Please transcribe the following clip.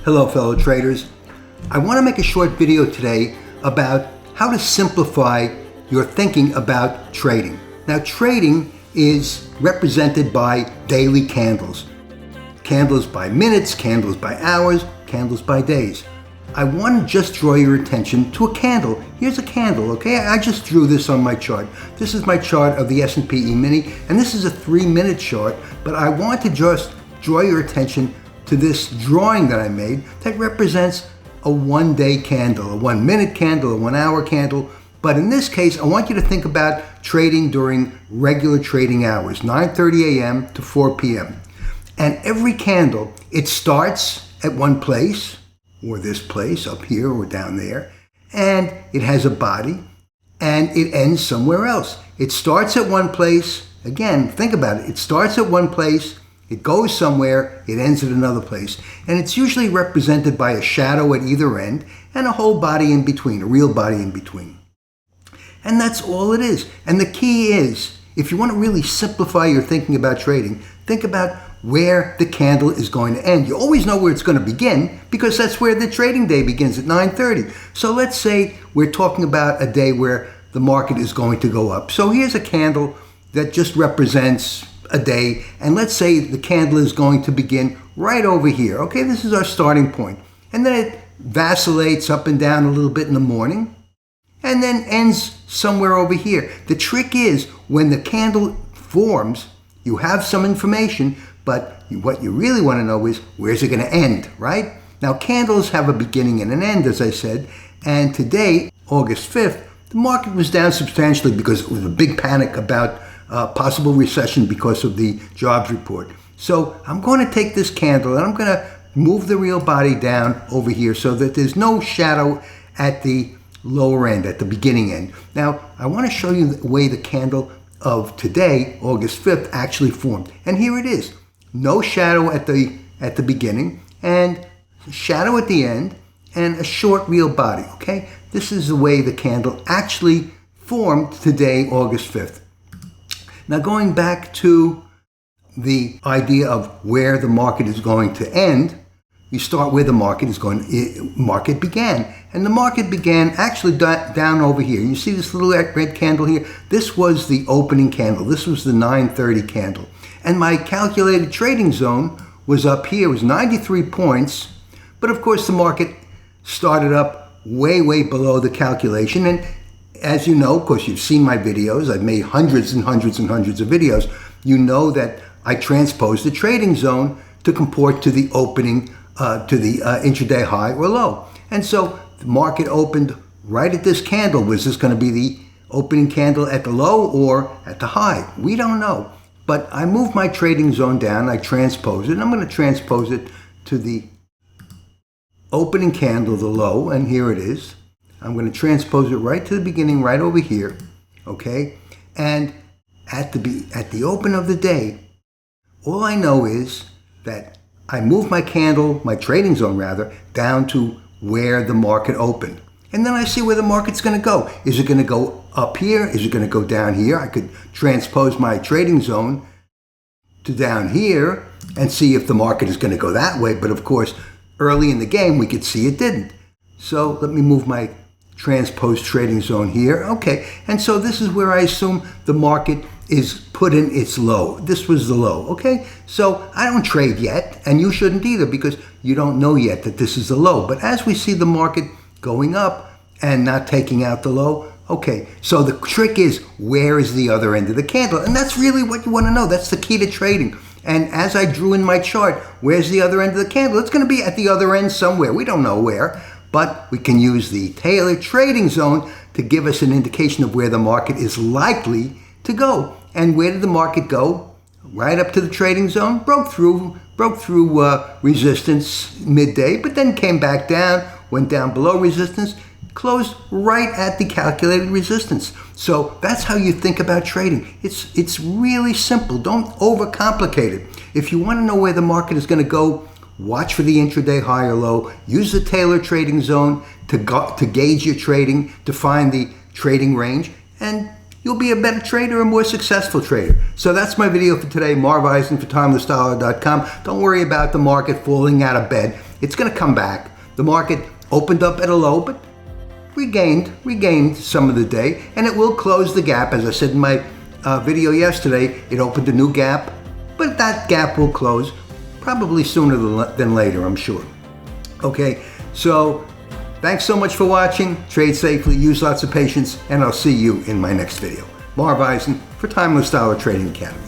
Hello fellow traders. I want to make a short video today about how to simplify your thinking about trading. Now trading is represented by daily candles. Candles by minutes, candles by hours, candles by days. I want to just draw your attention to a candle. Here's a candle, okay? I just drew this on my chart. This is my chart of the S&P E-mini, and this is a 3-minute chart, but I want to just draw your attention to this drawing that I made that represents a 1-day candle, a 1-minute candle, a 1-hour candle. But in this case, I want you to think about trading during regular trading hours, 9:30 a.m. to 4 p.m. And every candle, it starts at one place, or this place up here or down there, and it has a body, and it ends somewhere else. It starts at one place. Again, think about it. It starts at one place, it goes somewhere, it ends at another place. And it's usually represented by a shadow at either end and a whole body in between, a real body in between. And that's all it is. And the key is, if you want to really simplify your thinking about trading, think about where the candle is going to end. You always know where it's going to begin because that's where the trading day begins at 9:30. So let's say we're talking about a day where the market is going to go up. So here's a candle that just represents a day, and let's say the candle is going to begin right over here. Okay, this is our starting point. And then it vacillates up and down a little bit in the morning and then ends somewhere over here. The trick is when the candle forms, you have some information, but what you really want to know is where's it going to end, right? Now candles have a beginning and an end, as I said, and today, August 5th, the market was down substantially because it was a big panic about possible recession because of the jobs report. So I'm going to take this candle and I'm going to move the real body down over here so that there's no shadow at the lower end, at the beginning end. Now I want to show you the way the candle of today, August 5th, actually formed. And here it is. No shadow at the beginning and shadow at the end and a short real body, okay? This is the way the candle actually formed today, August 5th. Now going back to the idea of where the market is going to end, you start where the market began. And the market began actually down over here. You see this little red candle here? This was the opening candle. This was the 9:30 candle. And my calculated trading zone was up here. It was 93 points. But of course the market started up way, way below the calculation. And as you know, of course, you've seen my videos. I've made hundreds and hundreds and hundreds of videos. You know that I transposed the trading zone to comport to the opening, to the intraday high or low. And so the market opened right at this candle. Was this going to be the opening candle at the low or at the high? We don't know. But I moved my trading zone down. I transposed it. And I'm going to transpose it to the opening candle, the low, and here it is. I'm going to transpose it right to the beginning, right over here, okay? And at the open of the day, all I know is that I moved my candle, my trading zone rather, down to where the market opened. And then I see where the market's going to go. Is it going to go up here? Is it going to go down here? I could transpose my trading zone to down here and see if the market is going to go that way. But of course, early in the game, we could see it didn't. So let me move my transposed trading zone here. Okay, and so this is where I assume the market is put in its low. This was the low, okay? So I don't trade yet, and you shouldn't either because you don't know yet that this is the low. But as we see the market going up and not taking out the low, okay, so the trick is where is the other end of the candle? And that's really what you want to know. That's the key to trading. And as I drew in my chart, where's the other end of the candle? It's going to be at the other end somewhere. We don't know where. But we can use the Taylor trading zone to give us an indication of where the market is likely to go. And where did the market go? Right up to the trading zone, broke through resistance midday, but then came back down, went down below resistance, closed right at the calculated resistance. So that's how you think about trading. It's really simple. Don't overcomplicate it. If you want to know where the market is going to go, watch for the intraday high or low. Use the Taylor trading zone to gauge your trading, to find the trading range, and you'll be a better trader, a more successful trader. So that's my video for today. Marv Eisen for TimelessDollar.com. Don't worry about the market falling out of bed. It's going to come back. The market opened up at a low, but regained some of the day, and it will close the gap. As I said in my video yesterday, it opened a new gap, but that gap will close probably sooner than later, I'm sure. Okay, so thanks so much for watching. Trade safely, use lots of patience, and I'll see you in my next video. Marv Eisen for Timeless Dollar Trading Academy.